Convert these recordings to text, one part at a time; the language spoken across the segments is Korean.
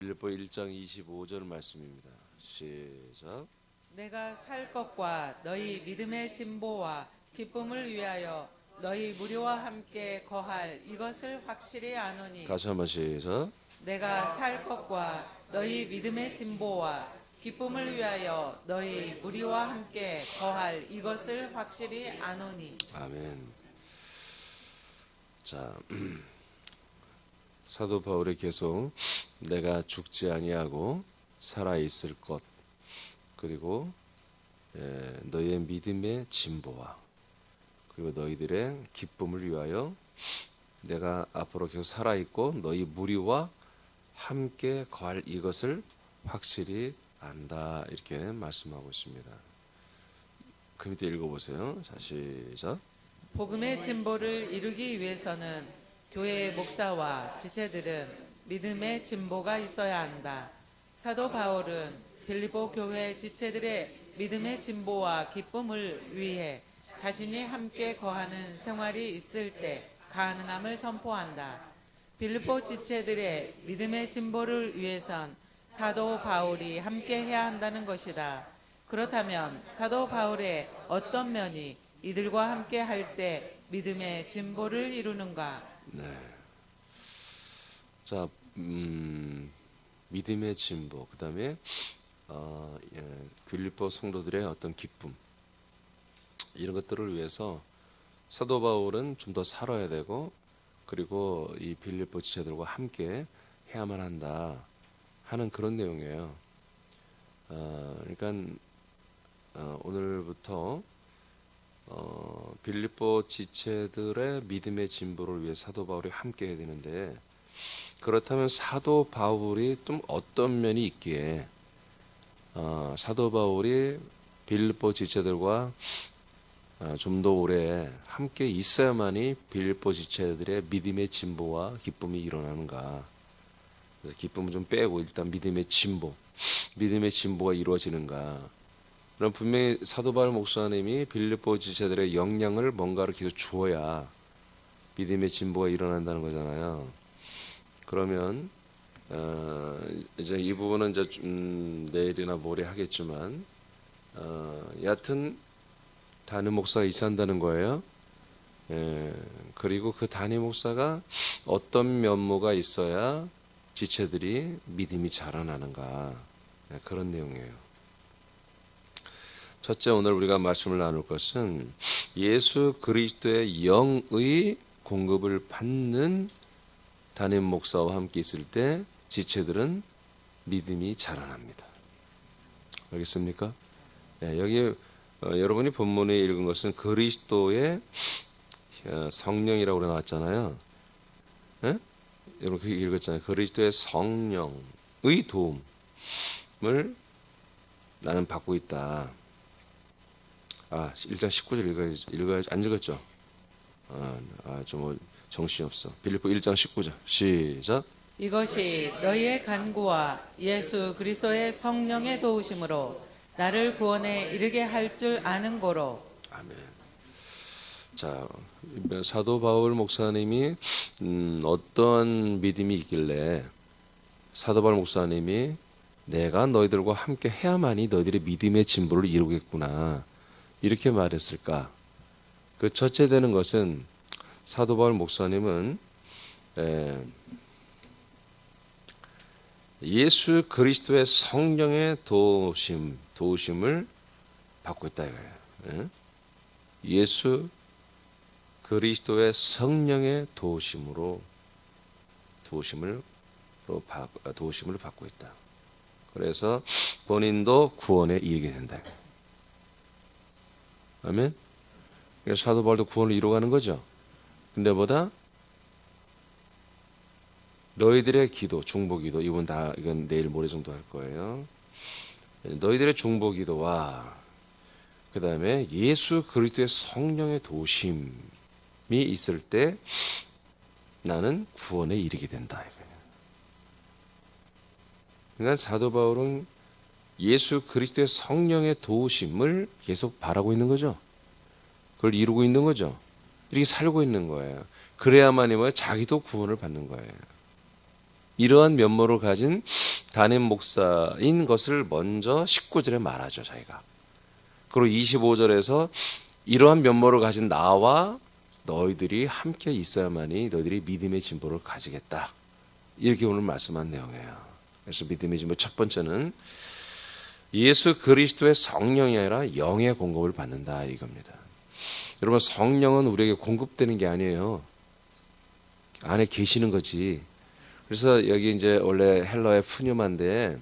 빌립보 1장 25절 말씀입니다. 시작. 내가 살 것과 너희 믿음의 진보와 기쁨을 위하여 너희 무리와 함께 거할 이것을 확실히 아노니. 다시 한번 시작. 내가 살 것과 너희 믿음의 진보와 기쁨을 위하여 너희 무리와 함께 거할 이것을 확실히 아노니. 아멘. 자, 사도 바울이 계속 내가 죽지 아니하고 살아 있을 것, 그리고 너희의 믿음의 진보와 그리고 너희들의 기쁨을 위하여 내가 앞으로 계속 살아 있고 너희 무리와 함께 거할 이것을 확실히 안다, 이렇게 말씀하고 있습니다. 그 밑에 읽어보세요. 자, 시작. 복음의 진보를 이루기 위해서는 교회의 목사와 지체들은 믿음의 진보가 있어야 한다. 사도 바울은 빌립보 교회 지체들의 믿음의 진보와 기쁨을 위해 자신이 함께 거하는 생활이 있을 때 가능함을 선포한다. 빌립보 지체들의 믿음의 진보를 위해선 사도 바울이 함께 해야 한다는 것이다. 그렇다면 사도 바울의 어떤 면이 이들과 함께 할 때 믿음의 진보를 이루는가? 자, 믿음의 진보, 그 다음에 빌립보 성도들의 어떤 기쁨, 이런 것들을 위해서 사도 바울은 좀 더 살아야 되고, 그리고 이 빌립보 지체들과 함께 해야만 한다 하는 그런 내용이에요. 그러니까 오늘부터 빌립보 지체들의 믿음의 진보를 위해 사도 바울이 함께 해야 되는데, 그렇다면 사도 바울이 좀 어떤 면이 있기에 사도 바울이 빌립보 지체들과 좀 더 오래 함께 있어야만이 빌립보 지체들의 믿음의 진보와 기쁨이 일어나는가. 그래서 기쁨은 좀 빼고 일단 믿음의 진보가 이루어지는가. 그럼 분명히 사도 바울 목사님이 빌립보 지체들의 영향을 뭔가를 계속 주어야 믿음의 진보가 일어난다는 거잖아요. 그러면 이제 이 부분은 이제 내일이나 모레 하겠지만, 여하튼 담임 목사가 있어야 한다는 거예요. 그리고 그 담임 목사가 어떤 면모가 있어야 지체들이 믿음이 자라나는가, 그런 내용이에요. 첫째, 오늘 우리가 말씀을 나눌 것은 예수 그리스도의 영의 공급을 받는 담임 목사와 함께 있을 때 지체들은 믿음이 자라납니다. 알겠습니까? 여기 여러분이 본문에 읽은 것은 그리스도의 성령이라고 나왔잖아요. 여러분 그렇게 읽었잖아요. 그리스도의 성령의 도움을 나는 받고 있다. 1장 19절 읽어야지. 안 읽었죠? 좀 정신이 없어. 빌립보 1장 19절 시작. 이것이 너희의 간구와 예수 그리스도의 성령의 도우심으로 나를 구원에 이르게 할 줄 아는 고로. 아멘. 자, 사도 바울 목사님이 어떠한 믿음이 있길래 사도 바울 목사님이 내가 너희들과 함께 해야만이 너희들의 믿음의 진보를 이루겠구나, 이렇게 말했을까? 그 첫째 되는 것은 사도 바울 목사님은 예수 그리스도의 성령의 도우심을 받고 있다 이거예요. 예수 그리스도의 성령의 도우심을 받고 있다. 그래서 본인도 구원에 이르게 된다. 아멘. 그래서 사도 바울도 구원을 이루어가는 거죠. 근데 너희들의 기도, 중보기도, 이건 내일 모레 정도 할 거예요. 너희들의 중보기도와 그 다음에 예수 그리스도의 성령의 도우심이 있을 때 나는 구원에 이르게 된다. 그러니까 사도 바울은 예수 그리스도의 성령의 도우심을 계속 바라고 있는 거죠. 그걸 이루고 있는 거죠. 이렇게 살고 있는 거예요. 그래야만이 자기도 구원을 받는 거예요. 이러한 면모를 가진 담임 목사인 것을 먼저 19절에 말하죠, 자기가. 그리고 25절에서 이러한 면모를 가진 나와 너희들이 함께 있어야만이 너희들이 믿음의 진보를 가지겠다. 이렇게 오늘 말씀한 내용이에요. 그래서 믿음의 진보 첫 번째는 예수 그리스도의 성령이 아니라 영의 공급을 받는다 이겁니다. 여러분, 성령은 우리에게 공급되는 게 아니에요. 안에 계시는 거지. 그래서 여기 이제 원래 헬라어의 푸뉴마인데,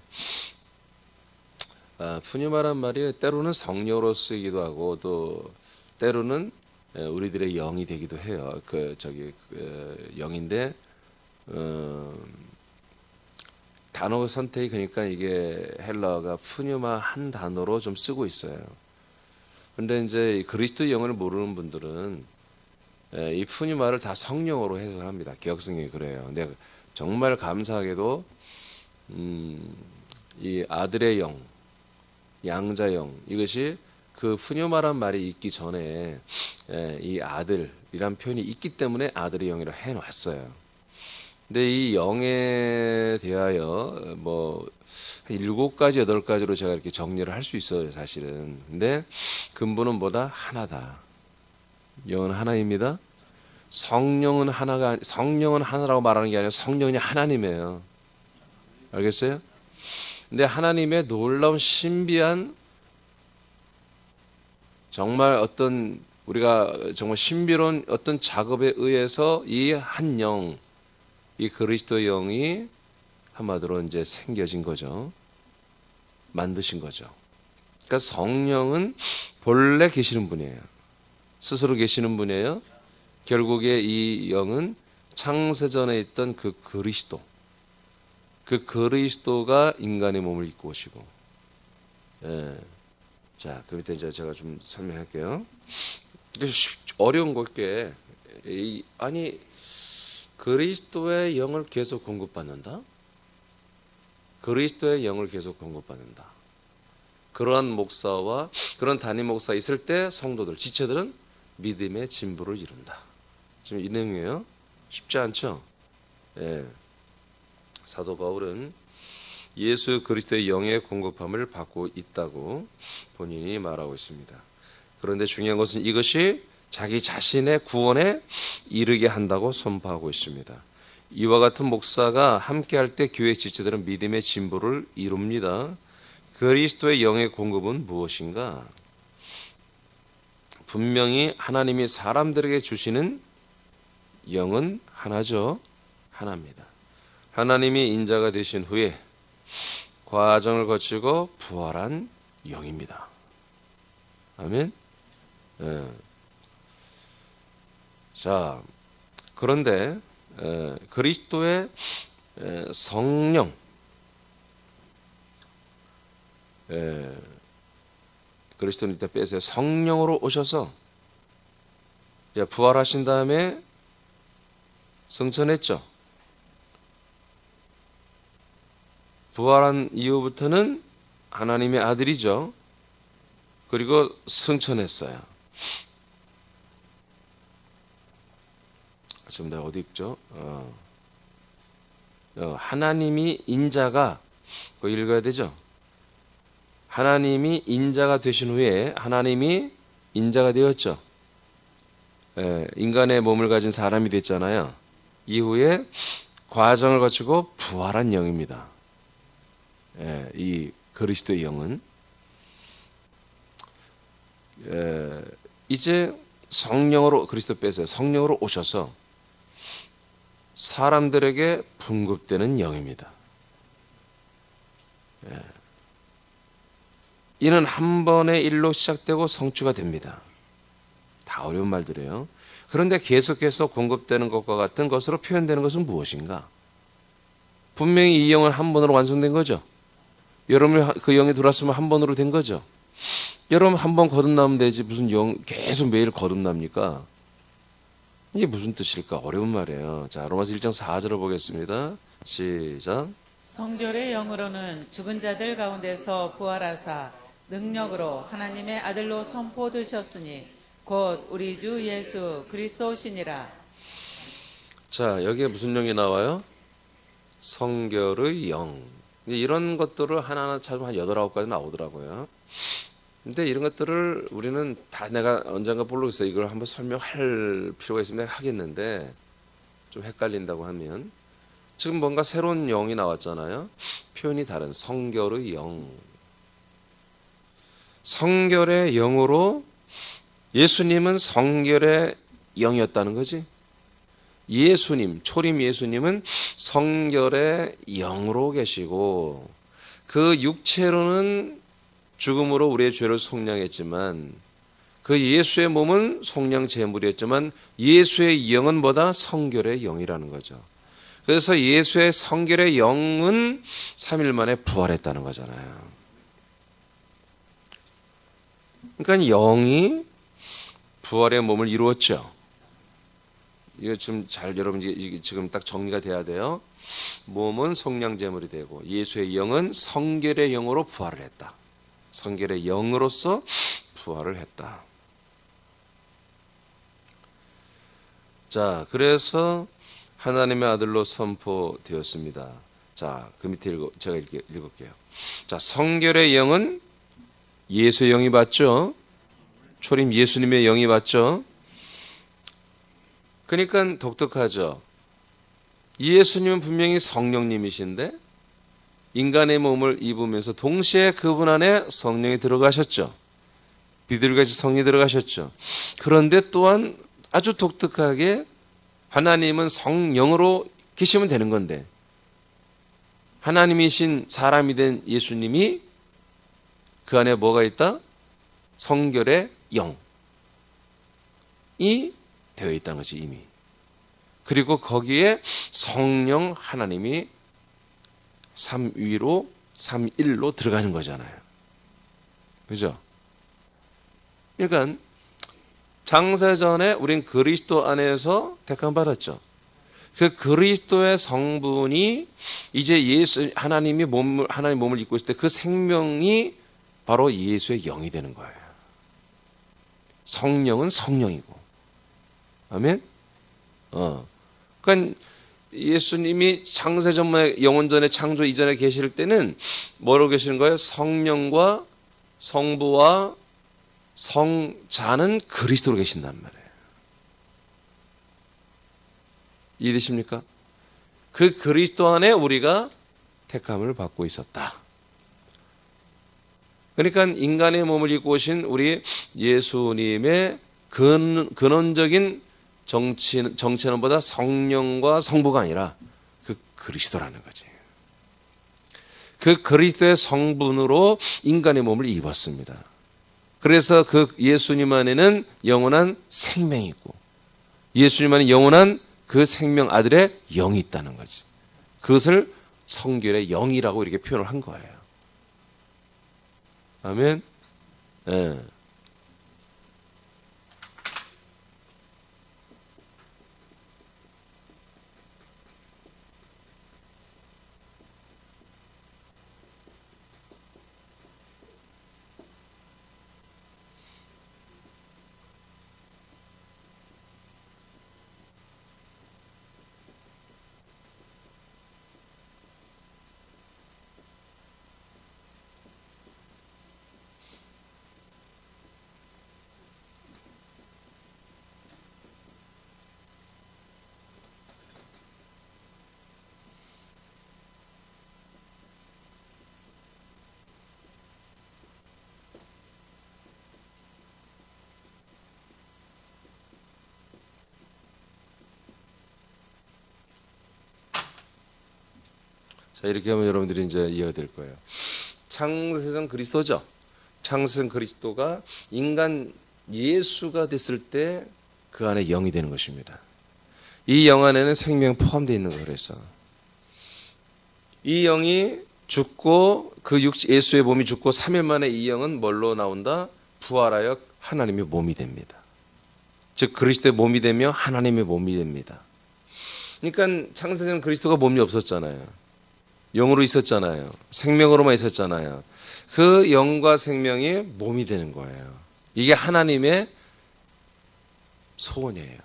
푸뉴마란 말이 때로는 성령으로 쓰이기도 하고 또 때로는 우리들의 영이 되기도 해요. 영인데 단어 선택이 그러니까 이게 헬라어가 푸뉴마 한 단어로 좀 쓰고 있어요. 근데 이제 그리스도의 영을 모르는 분들은 이 푸뉴마를 다 성령으로 해석합니다. 개혁성경이 그래요. 근데 정말 감사하게도 이 아들의 영, 양자 영, 이것이 그 푸뉴마란 말이 있기 전에 이 아들이란 표현이 있기 때문에 아들의 영이라 해놨어요. 근데 이 영에 대하여 뭐 7가지, 8가지로 제가 이렇게 정리를 할 수 있어요, 사실은. 근데 근본은 뭐다? 하나다. 영은 하나입니다. 성령은 하나라고 말하는 게 아니라 성령이 하나님이에요. 알겠어요? 근데 하나님의 놀라운 신비한 정말 어떤 우리가 정말 신비로운 어떤 작업에 의해서 이 한 영, 이 그리스도 영이 한마디로 이제 생겨진 거죠. 만드신 거죠. 그러니까 성령은 본래 계시는 분이에요. 스스로 계시는 분이에요. 결국에 이 영은 창세전에 있던 그 그리스도가 인간의 몸을 입고 오시고, 자, 그 밑에 이제 제가 좀 설명할게요. 어려운 것게 아니 그리스도의 영을 계속 공급받는다. 그리스도의 영을 계속 공급받는다. 그러한 목사와 그런 담임 목사 있을 때 성도들, 지체들은 믿음의 진보를 이룬다. 지금 이 내용이에요. 쉽지 않죠? 예. 사도 바울은 예수 그리스도의 영의 공급함을 받고 있다고 본인이 말하고 있습니다. 그런데 중요한 것은 이것이 자기 자신의 구원에 이르게 한다고 선포하고 있습니다. 이와 같은 목사가 함께할 때 교회 지체들은 믿음의 진보를 이룹니다. 그리스도의 영의 공급은 무엇인가? 분명히 하나님이 사람들에게 주시는 영은 하나죠. 하나입니다. 하나님이 인자가 되신 후에 과정을 거치고 부활한 영입니다. 아멘. 자, 그런데 그리스도의 성령, 그리스도는 이따 빼세요. 성령으로 오셔서 부활하신 다음에 승천했죠. 부활한 이후부터는 하나님의 아들이죠. 그리고 승천했어요. 지금 내가 어디 있죠? 하나님이 인자가, 그거 읽어야 되죠? 하나님이 인자가 되신 후에 하나님이 인자가 되었죠. 인간의 몸을 가진 사람이 됐잖아요. 이후에 과정을 거치고 부활한 영입니다. 이 그리스도의 영은 이제 성령으로, 그리스도 빼세요. 성령으로 오셔서 사람들에게 분급되는 영입니다. 이는 한 번의 일로 시작되고 성취가 됩니다. 다 어려운 말들이에요. 그런데 계속해서 공급되는 것과 같은 것으로 표현되는 것은 무엇인가? 분명히 이 영은 한 번으로 완성된 거죠. 여러분 그 영이 들어왔으면 한 번으로 된 거죠. 여러분 한 번 거듭나면 되지 무슨 영 계속 매일 거듭납니까? 이게 무슨 뜻일까? 어려운 말이에요. 자, 로마서 1장 4절을 보겠습니다. 시작. 성결의 영으로는 죽은 자들 가운데서 부활하사 능력으로 하나님의 아들로 선포되셨으니 곧 우리 주 예수 그리스도시니라. 자, 여기에 무슨 영이 나와요? 성결의 영. 이제 이런 것들을 하나하나 찾으면 한 8, 9가지 나오더라고요. 근데 이런 것들을 우리는 다 내가 언젠가 모르겠어 이걸 한번 설명할 필요가 있으면 내가 하겠는데 좀 헷갈린다고 하면 지금 뭔가 새로운 영이 나왔잖아요. 표현이 다른 성결의 영. 성결의 영으로 예수님은 성결의 영이었다는 거지. 예수님, 초림 예수님은 성결의 영으로 계시고 그 육체로는 죽음으로 우리의 죄를 속량했지만 그 예수의 몸은 속량 제물이었지만 예수의 영은 뭐다? 성결의 영이라는 거죠. 그래서 예수의 성결의 영은 3일 만에 부활했다는 거잖아요. 그러니까 영이 부활의 몸을 이루었죠. 이거 좀 잘 여러분 이게 지금 딱 정리가 돼야 돼요. 몸은 속량 제물이 되고 예수의 영은 성결의 영으로 부활을 했다. 성결의 영으로서 부활을 했다. 자, 그래서 하나님의 아들로 선포되었습니다. 자, 그 밑에 제가 읽을게요. 자, 성결의 영은 예수의 영이 받죠. 초림 예수님의 영이 받죠. 그러니까 독특하죠. 예수님은 분명히 성령님이신데 인간의 몸을 입으면서 동시에 그분 안에 성령이 들어가셨죠. 비둘기같이 성령이 들어가셨죠. 그런데 또한 아주 독특하게 하나님은 성령으로 계시면 되는 건데 하나님이신 사람이 된 예수님이 그 안에 뭐가 있다? 성결의 영이 되어 있다는 것이 이미. 그리고 거기에 성령 하나님이 삼위로 삼일로 들어가는 거잖아요. 그죠? 그러니까 장세전에 우린 그리스도 안에서 택함 받았죠. 그 그리스도의 성분이 이제 하나님 몸을 입고 있을 때 그 생명이 바로 예수의 영이 되는 거예요. 성령은 성령이고. 아멘? 그러니까 예수님이 창세전에 영원전에 창조 이전에 계실 때는 뭐로 계시는 거예요? 성령과 성부와 성자는 그리스도로 계신단 말이에요. 이해되십니까? 그 그리스도 안에 우리가 택함을 받고 있었다. 그러니까 인간의 몸을 입고 오신 우리 예수님의 근원적인 정체는 보다 성령과 성부가 아니라 그 그리스도라는 거지. 그 그리스도의 성분으로 인간의 몸을 입었습니다. 그래서 그 예수님 안에는 영원한 생명이 있고 예수님 안에 영원한 그 생명 아들의 영이 있다는 거지. 그것을 성결의 영이라고 이렇게 표현을 한 거예요. 아멘. 네. 자, 이렇게 하면 여러분들이 이제 이해가 될 거예요. 창세전 그리스도죠. 창세전 그리스도가 인간 예수가 됐을 때 그 안에 영이 되는 것입니다. 이 영 안에는 생명이 포함되어 있는 거예요. 그래서 이 영이 죽고 그 예수의 몸이 죽고 3일 만에 이 영은 뭘로 나온다? 부활하여 하나님의 몸이 됩니다. 즉 그리스도의 몸이 되며 하나님의 몸이 됩니다. 그러니까 창세전 그리스도가 몸이 없었잖아요. 영으로 있었잖아요. 생명으로만 있었잖아요. 그 영과 생명이 몸이 되는 거예요. 이게 하나님의 소원이에요.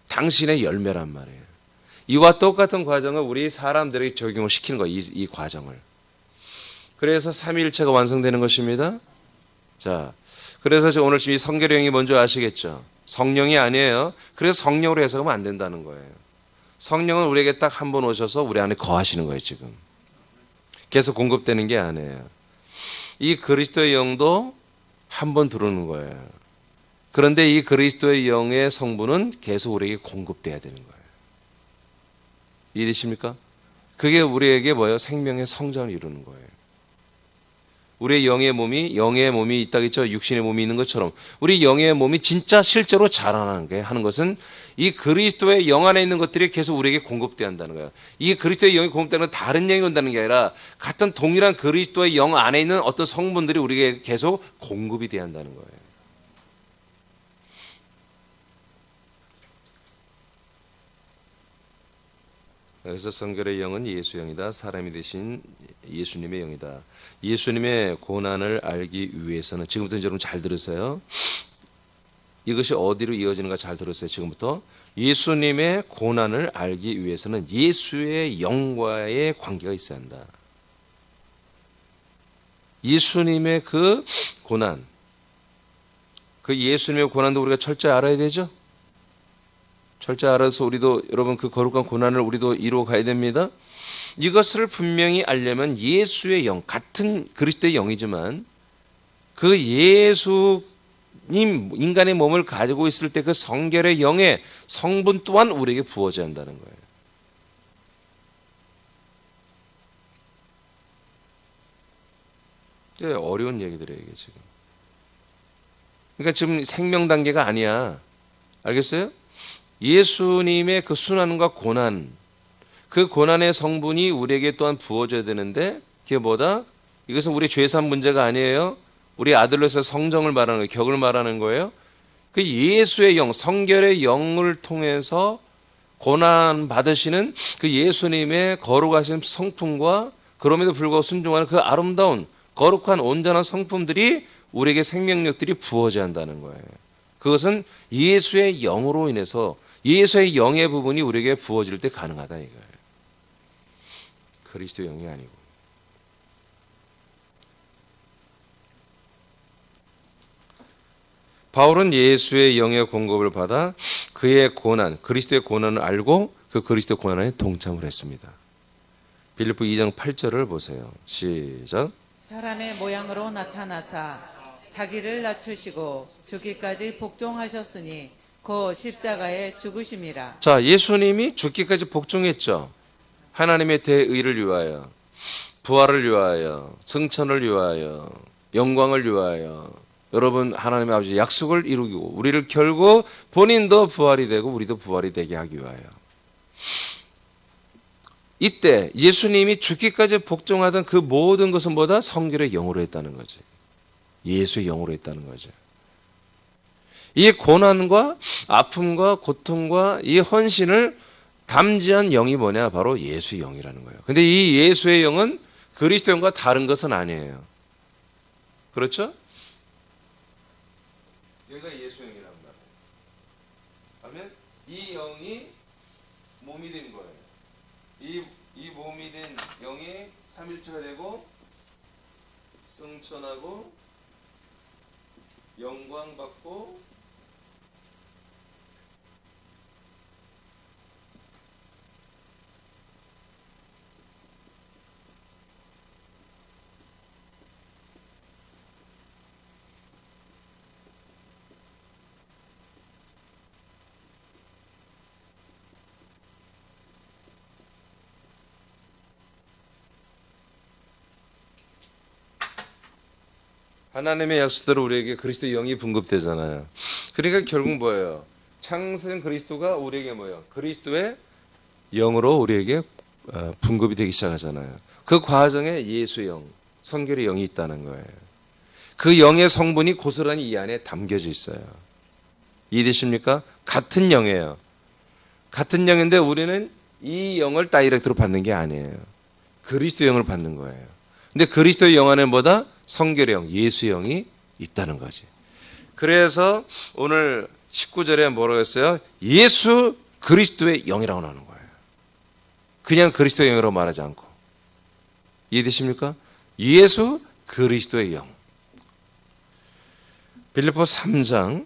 당신의 열매란 말이에요. 이와 똑같은 과정을 우리 사람들에게 적용을 시키는 거예요. 이 과정을. 그래서 삼위일체가 완성되는 것입니다. 자, 그래서 오늘 지금 이 성결의 영이 뭔지 아시겠죠? 성령이 아니에요. 그래서 성령으로 해석하면 안 된다는 거예요. 성령은 우리에게 딱 한 번 오셔서 우리 안에 거하시는 거예요, 지금. 계속 공급되는 게 아니에요. 이 그리스도의 영도 한 번 들어오는 거예요. 그런데 이 그리스도의 영의 성분은 계속 우리에게 공급돼야 되는 거예요. 이해되십니까? 그게 우리에게 뭐예요? 생명의 성장을 이루는 거예요. 우리의 영의 몸이 있다겠죠? 육신의 몸이 있는 것처럼 우리 영의 몸이 진짜 실제로 자라나는 게 하는 것은 이 그리스도의 영 안에 있는 것들이 계속 우리에게 공급돼야 한다는 거예요. 이 그리스도의 영이 공급되는 건 다른 영이 온다는 게 아니라 같은 동일한 그리스도의 영 안에 있는 어떤 성분들이 우리에게 계속 공급이 돼야 한다는 거예요. 그래서 성결의 영은 예수의 영이다. 사람이 되신 예수님의 영이다. 예수님의 고난을 알기 위해서는 지금부터 여러분 잘 들으세요. 이것이 어디로 이어지는가 잘 들으세요. 지금부터 예수님의 고난을 알기 위해서는 예수의 영과의 관계가 있어야 한다. 예수님의 그 고난, 그 예수님의 고난도 우리가 철저히 알아야 되죠. 철저히 알아서 우리도 여러분 그 거룩한 고난을 우리도 이루어 가야 됩니다. 이것을 분명히 알려면 예수의 영, 같은 그리스도의 영이지만 그 예수님 인간의 몸을 가지고 있을 때 그 성결의 영의 성분 또한 우리에게 부어져야 한다는 거예요. 이게 어려운 얘기들이에요, 이게 지금. 그러니까 지금 생명 단계가 아니야. 알겠어요? 예수님의 그 순환과 고난, 그 고난의 성분이 우리에게 또한 부어져야 되는데 그게 뭐다? 이것은 우리 죄산 문제가 아니에요. 우리 아들로서 성정을 말하는 거예요. 격을 말하는 거예요. 그 예수의 영, 성결의 영을 통해서 고난 받으시는 그 예수님의 거룩하신 성품과 그럼에도 불구하고 순종하는 그 아름다운 거룩한 온전한 성품들이 우리에게 생명력들이 부어져야 한다는 거예요. 그것은 예수의 영으로 인해서 예수의 영의 부분이 우리에게 부어질 때 가능하다 이거예요. 그리스도의 영이 아니고. 바울은 예수의 영의 공급을 받아 그의 고난, 그리스도의 고난을 알고 그 그리스도의 고난에 동참을 했습니다. 빌립보 2장 8절을 보세요. 시작. 사람의 모양으로 나타나사 자기를 낮추시고 죽기까지 복종하셨으니 그 십자가에 죽으심이라. 자, 예수님이 죽기까지 복종했죠. 하나님의 대의를 위하여, 부활을 위하여, 승천을 위하여, 영광을 위하여. 여러분 하나님의 아버지 약속을 이루고 우리를 결국 본인도 부활이 되고 우리도 부활이 되게 하기 위하여. 이때 예수님이 죽기까지 복종하던 그 모든 것은 뭐다? 성결의 영으로 했다는 거지. 예수의 영으로 했다는 거죠. 이 고난과 아픔과 고통과 이 헌신을 담지한 영이 뭐냐? 바로 예수의 영이라는 거예요. 근데 이 예수의 영은 그리스도 영과 다른 것은 아니에요. 그렇죠? 여기가 예수의 영이란 말이에요. 그러면 이 영이 몸이 된 거예요. 이 몸이 된 영이 삼일체가 되고 승천하고 영광 받고 하나님의 약속대로 우리에게 그리스도의 영이 분급되잖아요. 그러니까 결국 뭐예요? 창생 그리스도가 우리에게 뭐예요? 그리스도의 영으로 우리에게 분급이 되기 시작하잖아요. 그 과정에 예수의 영, 성결의 영이 있다는 거예요. 그 영의 성분이 고스란히 이 안에 담겨져 있어요. 이해되십니까? 같은 영이에요. 같은 영인데 우리는 이 영을 다이렉트로 받는 게 아니에요. 그리스도 영을 받는 거예요. 근데 그리스도의 영 안에 뭐다? 성결의 영, 예수의 영이 있다는 거지. 그래서 오늘 19절에 뭐라고 했어요? 예수 그리스도의 영이라고 나오는 거예요. 그냥 그리스도의 영이라고 말하지 않고. 이해되십니까? 예수 그리스도의 영. 빌립보 3장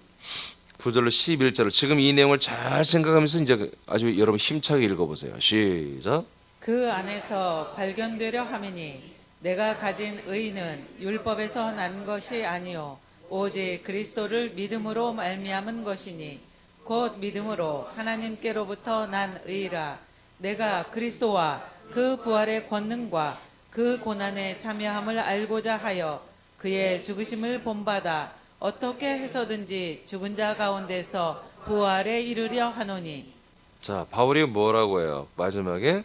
9절로 11절을 지금 이 내용을 잘 생각하면서 이제 아주 여러분 힘차게 읽어보세요. 시작. 그 안에서 발견되려 함이니 내가 가진 의는 율법에서 난 것이 아니요 오직 그리스도를 믿음으로 말미암은 것이니 곧 믿음으로 하나님께로부터 난 의라. 내가 그리스도와 그 부활의 권능과 그 고난에 참여함을 알고자 하여 그의 죽으심을 본받아 어떻게 해서든지 죽은 자 가운데서 부활에 이르려 하노니. 자, 바울이 뭐라고 해요? 마지막에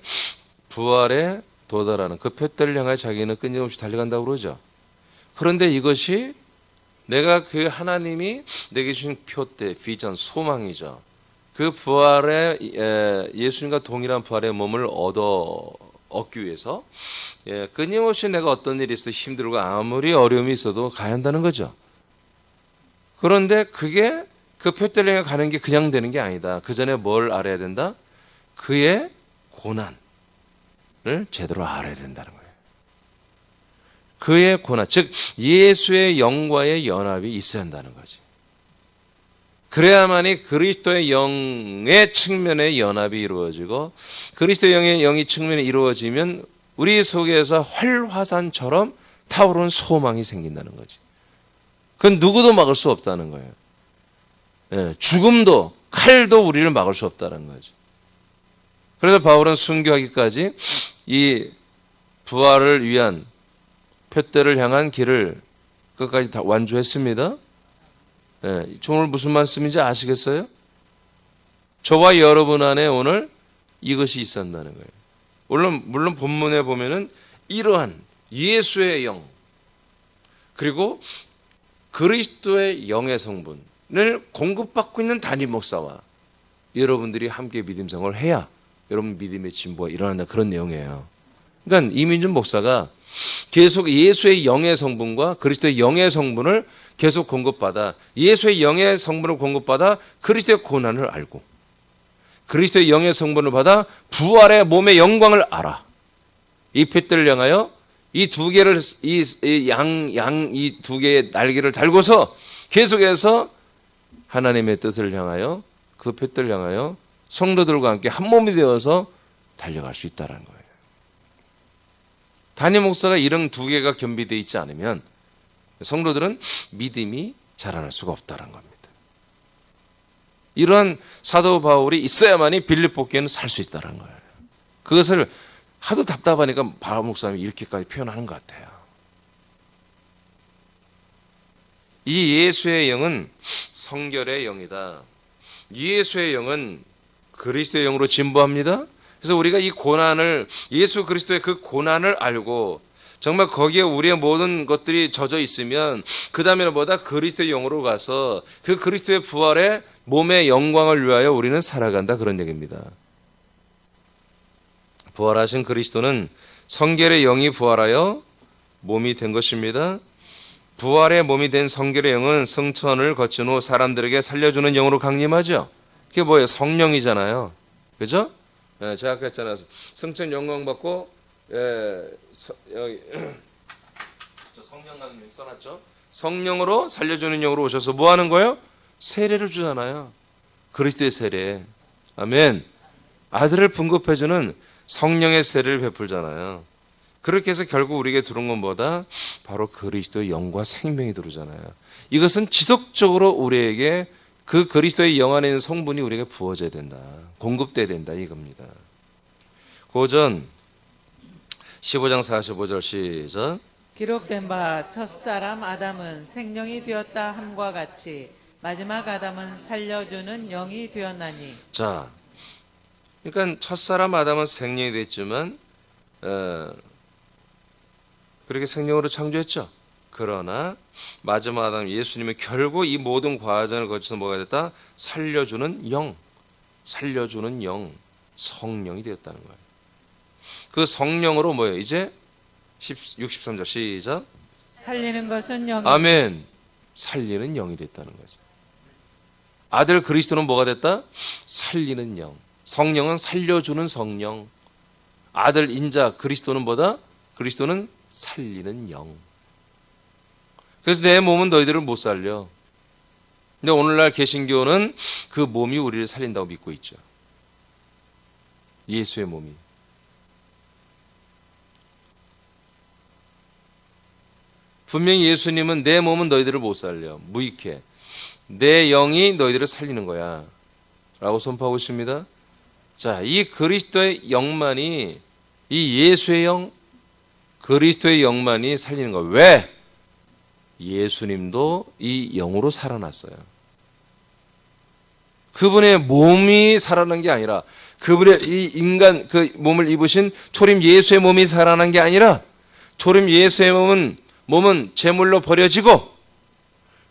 부활에 도달하는 그 표대를 향해 자기는 끊임없이 달려간다고 그러죠. 그런데 이것이 내가 그 하나님이 내게 주신 표대, 비전, 소망이죠. 그 부활의 예수님과 동일한 부활의 몸을 얻기 위해서 끊임없이 내가 어떤 일이 있어 힘들고 아무리 어려움이 있어도 가야 한다는 거죠. 그런데 그게 그 표대를 향해 가는 게 그냥 되는 게 아니다. 그 전에 뭘 알아야 된다? 그의 고난을 제대로 알아야 된다는 거예요. 그의 고난, 즉 예수의 영과의 연합이 있어야 한다는 거지. 그래야만이 그리스도의 영의 측면의 연합이 이루어지고 그리스도의 영의 영이 측면에 이루어지면 우리 속에서 활화산처럼 타오르는 소망이 생긴다는 거지. 그건 누구도 막을 수 없다는 거예요. 죽음도 칼도 우리를 막을 수 없다는 거죠. 그래서 바울은 순교하기까지 이 부활을 위한 표대를 향한 길을 끝까지 다 완주했습니다. 오늘 무슨 말씀인지 아시겠어요? 저와 여러분 안에 오늘 이것이 있었다는 거예요. 물론 본문에 보면은 이러한 예수의 영 그리고 그리스도의 영의 성분을 공급받고 있는 담임 목사와 여러분들이 함께 믿음 생활을 해야 여러분 믿음의 진보가 일어난다, 그런 내용이에요. 그러니까 이민준 목사가 계속 예수의 영의 성분과 그리스도의 영의 성분을 계속 공급받아 예수의 영의 성분을 공급받아 그리스도의 고난을 알고 그리스도의 영의 성분을 받아 부활의 몸의 영광을 알아. 이 표대를 향하여 이 두 개를 이 두 개의 날개를 달고서 계속해서 하나님의 뜻을 향하여 그 표대를 향하여 성도들과 함께 한 몸이 되어서 달려갈 수 있다는 거예요. 담임 목사가 이런 두 개가 겸비되어 있지 않으면 성도들은 믿음이 자라날 수가 없다는 겁니다. 이러한 사도 바울이 있어야만이 빌립보 교회는 살 수 있다는 거예요. 그것을 하도 답답하니까 바울 목사님이 이렇게까지 표현하는 것 같아요. 이 예수의 영은 성결의 영이다. 예수의 영은 그리스도의 영으로 진보합니다. 그래서 우리가 이 고난을 예수 그리스도의 그 고난을 알고 정말 거기에 우리의 모든 것들이 젖어 있으면 그 다음에는 뭐다? 그리스도의 영으로 가서 그 그리스도의 부활의 몸의 영광을 위하여 우리는 살아간다, 그런 얘기입니다. 부활하신 그리스도는 성결의 영이 부활하여 몸이 된 것입니다. 부활의 몸이 된 성결의 영은 성천을 거친 후 사람들에게 살려주는 영으로 강림하죠. 그게 뭐예요? 성령이잖아요. 그죠? 제가 아까 했잖아요. 성천 영광 받고 여기 저 성령님 써놨죠. 성령으로 살려주는 영으로 오셔서 뭐 하는 거예요? 세례를 주잖아요. 그리스도의 세례. 아멘. 아들을 분급해주는 성령의 세례를 베풀잖아요. 그렇게 해서 결국 우리에게 들어온 건 뭐다? 바로 그리스도의 영과 생명이 들어오잖아요. 이것은 지속적으로 우리에게 그 그리스도의 영 안에 있는 성분이 우리에게 부어져야 된다, 공급돼야 된다, 이겁니다. 고전 15장 45절 시작. 기록된 바 첫사람 아담은 생명이 되었다 함과 같이 마지막 아담은 살려주는 영이 되었나니. 자, 그러니까 첫사람 아담은 생명이 됐지만 그렇게 생명으로 창조했죠. 그러나 마지막 아담 예수님은 결국 이 모든 과정을 거쳐서 뭐가 됐다? 살려주는 영, 성령이 되었다는 거예요. 그 성령으로 뭐예요? 이제 63절 시작. 살리는 것은 영이. 아멘. 살리는 영이 됐다는 거죠. 아들 그리스도는 뭐가 됐다? 살리는 영. 성령은 살려주는 성령. 아들 인자 그리스도는 뭐다? 그리스도는 살리는 영. 그래서 내 몸은 너희들을 못 살려. 근데 오늘날 개신교는 그 몸이 우리를 살린다고 믿고 있죠. 예수의 몸이. 분명히 예수님은 내 몸은 너희들을 못 살려. 무익해. 내 영이 너희들을 살리는 거야. 라고 선포하고 있습니다. 자, 이 그리스도의 영만이, 이 예수의 영, 그리스도의 영만이 살리는 거야. 왜? 예수님도 이 영으로 살아났어요. 그분의 몸이 살아난 게 아니라, 그분의 이 인간, 그 몸을 입으신 초림 예수의 몸이 살아난 게 아니라, 초림 예수의 몸은 제물로 버려지고,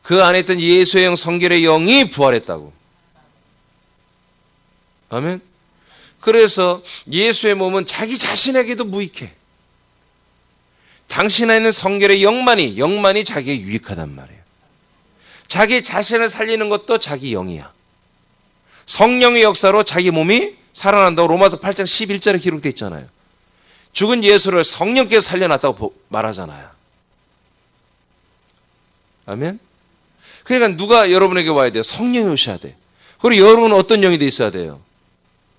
그 안에 있던 예수의 영, 성결의 영이 부활했다고. 아멘. 그래서 예수의 몸은 자기 자신에게도 무익해. 당신 안에 있는 성결의 영만이 자기에 유익하단 말이에요. 자기 자신을 살리는 것도 자기 영이야. 성령의 역사로 자기 몸이 살아난다고 로마서 8장 11절에 기록되어 있잖아요. 죽은 예수를 성령께서 살려놨다고 말하잖아요. 아멘. 그러니까 누가 여러분에게 와야 돼요? 성령이 오셔야 돼. 그리고 여러분은 어떤 영이 돼 있어야 돼요?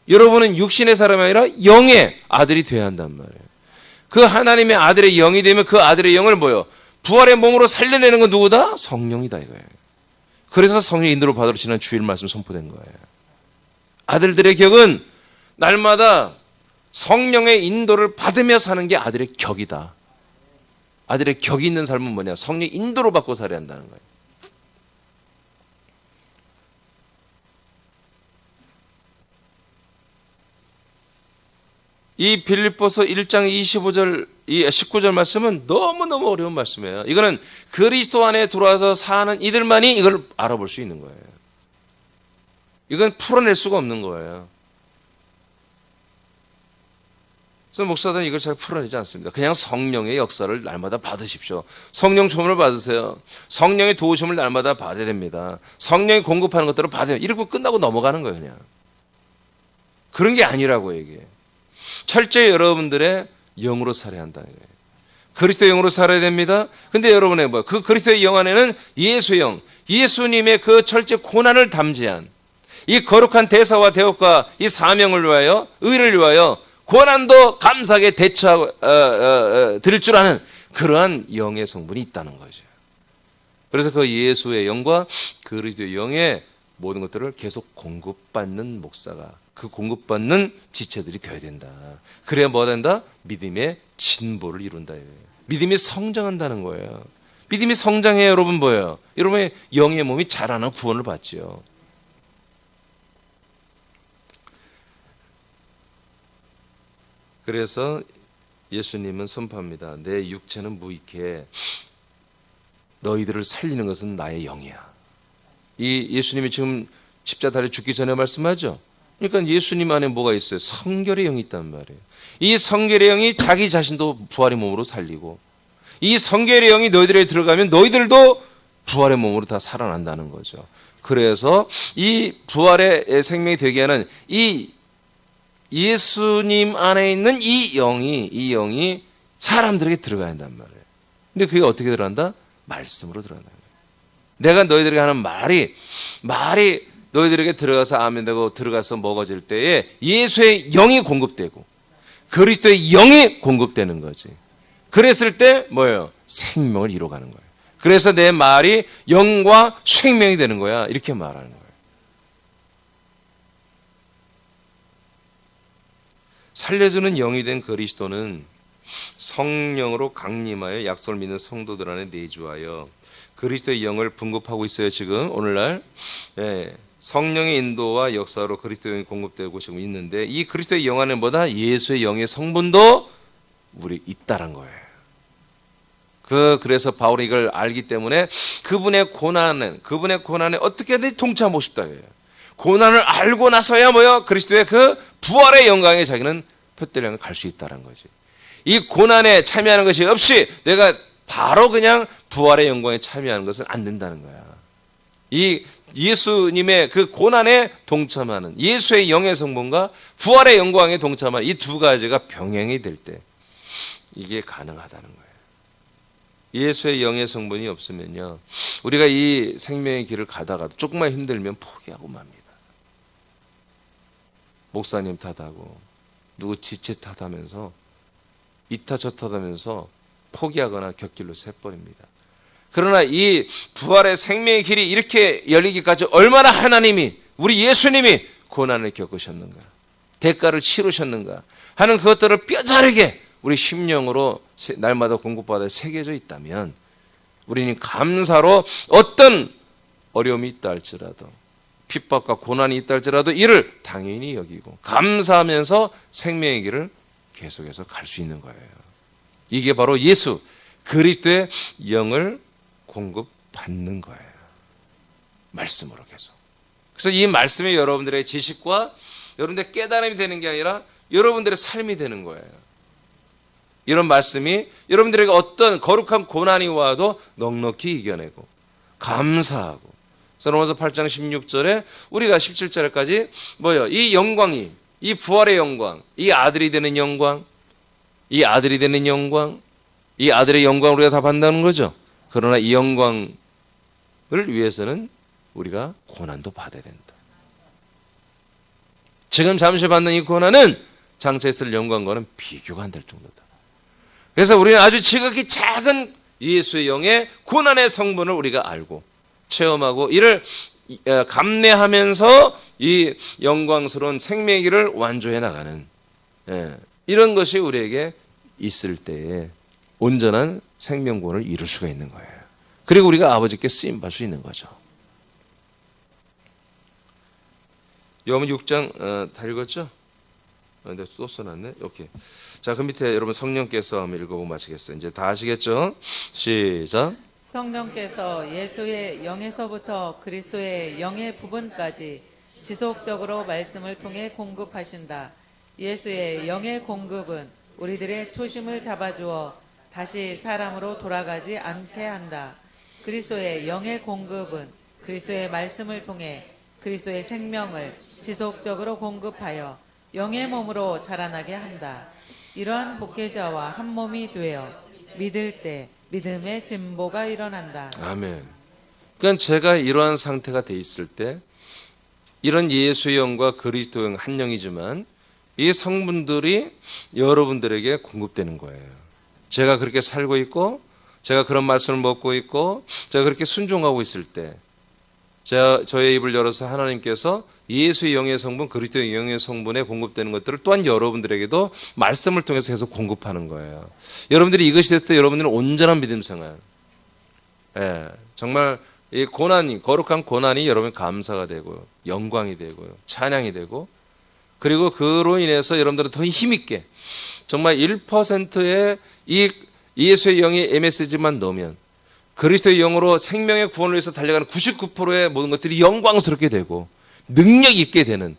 여러분은 육신의 사람이 아니라 영의 아들이 되어야 한단 말이에요. 그 하나님의 아들의 영이 되면 그 아들의 영을 뭐요? 부활의 몸으로 살려내는 건 누구다? 성령이다 이거예요. 그래서 성령 인도를 받으러 지난 주일 말씀 선포된 거예요. 아들들의 격은 날마다 성령의 인도를 받으며 사는 게 아들의 격이다. 아들의 격이 있는 삶은 뭐냐? 성령 인도를 받고 살아야 한다는 거예요. 이 빌립보서 1장 25절, 19절 말씀은 너무너무 어려운 말씀이에요. 이거는 그리스도 안에 들어와서 사는 이들만이 이걸 알아볼 수 있는 거예요. 이건 풀어낼 수가 없는 거예요. 그래서 목사들은 이걸 잘 풀어내지 않습니다. 그냥 성령의 역사를 날마다 받으십시오. 성령 조문을 받으세요. 성령의 도우심을 날마다 받아야 됩니다. 성령이 공급하는 것들을 받아요. 이러고 끝나고 넘어가는 거예요, 그냥. 그런 게 아니라고 얘기해요. 철저히 여러분들의 영으로 살아야 한다는 거예요. 그리스도의 영으로 살아야 됩니다. 근데 여러분의 그 그리스도의 영 안에는 예수의 영, 예수님의 그 철저히 고난을 담지한 이 거룩한 대사와 대업과 이 사명을 위하여, 의를 위하여 고난도 감사하게 드릴 줄 아는 그러한 영의 성분이 있다는 거죠. 그래서 그 예수의 영과 그리스도의 영의 모든 것들을 계속 공급받는 목사가, 그 공급받는 지체들이 되어야 된다. 그래야 뭐 된다? 믿음의 진보를 이룬다. 믿음이 성장한다는 거예요. 믿음이 성장해야 여러분 뭐예요? 여러분의 영의 몸이 자라나 구원을 받지요. 그래서 예수님은 선포합니다. 내 육체는 무익해. 너희들을 살리는 것은 나의 영이야. 이 예수님이 지금 십자가에 죽기 전에 말씀하죠. 그러니까 예수님 안에 뭐가 있어요? 성결의 영이 있단 말이에요. 이 성결의 영이 자기 자신도 부활의 몸으로 살리고, 이 성결의 영이 너희들에 들어가면 너희들도 부활의 몸으로 다 살아난다는 거죠. 그래서 이 부활의 생명이 되게 하는 이 예수님 안에 있는 이 영이 사람들에게 들어가야 한단 말이에요. 근데 그게 어떻게 들어간다? 말씀으로 들어간다. 내가 너희들에게 하는 말이 너희들에게 들어가서 아멘되고 들어가서 먹어질 때에 예수의 영이 공급되고 그리스도의 영이 공급되는 거지. 그랬을 때 뭐예요? 생명을 이뤄가는 거예요. 그래서 내 말이 영과 생명이 되는 거야. 이렇게 말하는 거예요. 살려주는 영이 된 그리스도는 성령으로 강림하여 약속을 믿는 성도들 안에 내주하여 그리스도의 영을 분급하고 있어요. 지금 오늘날 성령의 인도와 역사로 그리스도의 영이 공급되고 지금 있는데, 이 그리스도의 영 안에 뭐다? 예수의 영의 성분도 우리 있다란 거예요. 그래서 바울이 이걸 알기 때문에 그분의 고난에 어떻게든 동참하고 싶다. 고난을 알고 나서야 뭐요? 그리스도의 그 부활의 영광에 자기는 표대를 향해 갈 수 있다는 거지. 이 고난에 참여하는 것이 없이 내가 바로 그냥 부활의 영광에 참여하는 것은 안 된다는 거야. 이 예수님의 그 고난에 동참하는 예수의 영의 성분과 부활의 영광에 동참하는 이 두 가지가 병행이 될 때 이게 가능하다는 거예요. 예수의 영의 성분이 없으면요, 우리가 이 생명의 길을 가다가도 조금만 힘들면 포기하고 맙니다. 목사님 탓하고 누구 지체 탓하면서 이타 저 탓하면서 포기하거나 곁길로 새버립니다. 그러나 이 부활의 생명의 길이 이렇게 열리기까지 얼마나 하나님이, 우리 예수님이 고난을 겪으셨는가, 대가를 치르셨는가 하는 그것들을 뼈저리게 우리 심령으로 날마다 공급받아 새겨져 있다면, 우리는 감사로 어떤 어려움이 있다 할지라도, 핍박과 고난이 있다 할지라도 이를 당연히 여기고 감사하면서 생명의 길을 계속해서 갈 수 있는 거예요. 이게 바로 예수 그리스도의 영을 공급받는 거예요. 말씀으로 계속. 그래서 이 말씀이 여러분들의 지식과 여러분들의 깨달음이 되는 게 아니라 여러분들의 삶이 되는 거예요. 이런 말씀이 여러분들에게 어떤 거룩한 고난이 와도 넉넉히 이겨내고 감사하고, 로마서 8장 16절에 우리가 17절까지 이 영광이, 이 부활의 영광, 이 아들이 되는 영광, 이 아들이 되는 영광, 이 아들의 영광을 우리가 다 받는다는 거죠. 그러나 이 영광을 위해서는 우리가 고난도 받아야 된다. 지금 잠시 받는 이 고난은 장차 있을 영광과는 비교가 안 될 정도다. 그래서 우리는 아주 지극히 작은 예수의 영의 고난의 성분을 우리가 알고 체험하고 이를 감내하면서 이 영광스러운 생명의 길을 완주해 나가는, 이런 것이 우리에게 있을 때에 온전한 생명권을 이룰 수가 있는 거예요. 그리고 우리가 아버지께 쓰임받을 수 있는 거죠. 요한복음 6장 다 읽었죠? 내가 또 써놨네. 오케이. 자, 그 밑에 여러분 성령께서 한번 읽어보고 마치겠어요. 이제 다 아시겠죠? 시작. 성령께서 예수의 영에서부터 그리스도의 영의 부분까지 지속적으로 말씀을 통해 공급하신다. 예수의 영의 공급은 우리들의 초심을 잡아주어 다시 사람으로 돌아가지 않게 한다. 그리스도의 영의 공급은 그리스도의 말씀을 통해 그리스도의 생명을 지속적으로 공급하여 영의 몸으로 자라나게 한다. 이러한 복회자와 한 몸이 되어 믿을 때 믿음의 진보가 일어난다. 아멘. 그러니까 제가 이러한 상태가 돼 있을 때 이런 예수의 영과 그리스도의 영 한 영이지만 이 성분들이 여러분들에게 공급되는 거예요. 제가 그렇게 살고 있고 제가 그런 말씀을 먹고 있고 제가 그렇게 순종하고 있을 때 저의 입을 열어서 하나님께서 예수의 영의 성분, 그리스도의 영의 성분에 공급되는 것들을 또한 여러분들에게도 말씀을 통해서 계속 공급하는 거예요. 여러분들이 이것이 됐을 때 여러분들은 온전한 믿음 생활, 정말 이 고난이, 거룩한 고난이 여러분 감사가 되고 영광이 되고 찬양이 되고, 그리고 그로 인해서 여러분들은 더 힘있게 정말 1%의 이 예수의 영의 MSG만 넣으면 그리스도의 영으로 생명의 구원을 위해서 달려가는 99%의 모든 것들이 영광스럽게 되고 능력 있게 되는,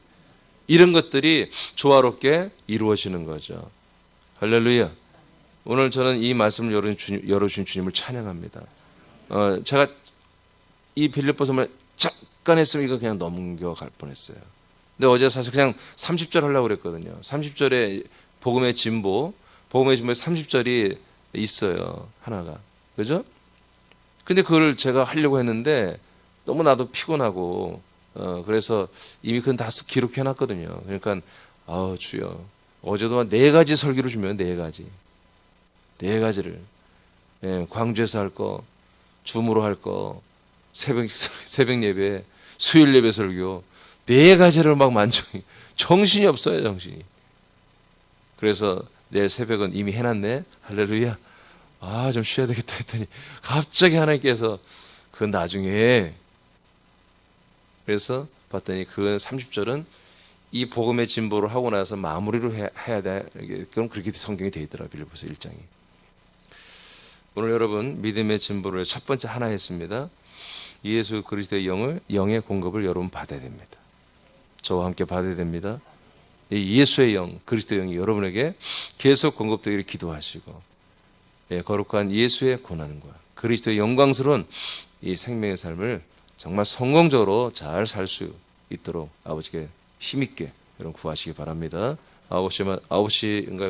이런 것들이 조화롭게 이루어지는 거죠. 할렐루야. 오늘 저는 이 말씀을 열어주신 주님을 찬양합니다. 제가 이 빌립보서를 잠깐 했으면 이거 그냥 넘겨갈 뻔했어요. 근데 어제 사실 그냥 30절 하려고 그랬거든요. 30절에 복음의 진보에 30절이 있어요. 하나가. 그죠? 근데 그걸 제가 하려고 했는데 너무 나도 피곤하고 그래서 이미 그건 다 기록해 놨거든요. 그러니까 주여, 어제도 4가지 설교를 주면 4가지. 4가지를 광주에서 할 거, 줌으로 할 거, 새벽 예배, 수요일 예배 설교 4가지를 막 정신이 없어요, 정신이. 그래서 내일 새벽은 이미 해놨네. 할렐루야. 좀 쉬어야 되겠다 했더니 갑자기 하나님께서 그 나중에, 그래서 봤더니 그 30절은 이 복음의 진보를 하고 나서 마무리로 해야 돼. 그럼 그렇게 성경이 되어 있더라, 빌립보서 1장이. 오늘 여러분 믿음의 진보를 첫 번째 하나 했습니다. 예수 그리스도의 영의 공급을 여러분 받아야 됩니다. 저와 함께 받아야 됩니다. 이 예수의 영, 그리스도의 영이 여러분에게 계속 공급되기를 기도하시고, 거룩한 예수의 고난과 그리스도의 영광스러운 이 생명의 삶을 정말 성공적으로 잘 살 수 있도록 아버지께 힘있게 여러분 구하시기 바랍니다. 9시인가요?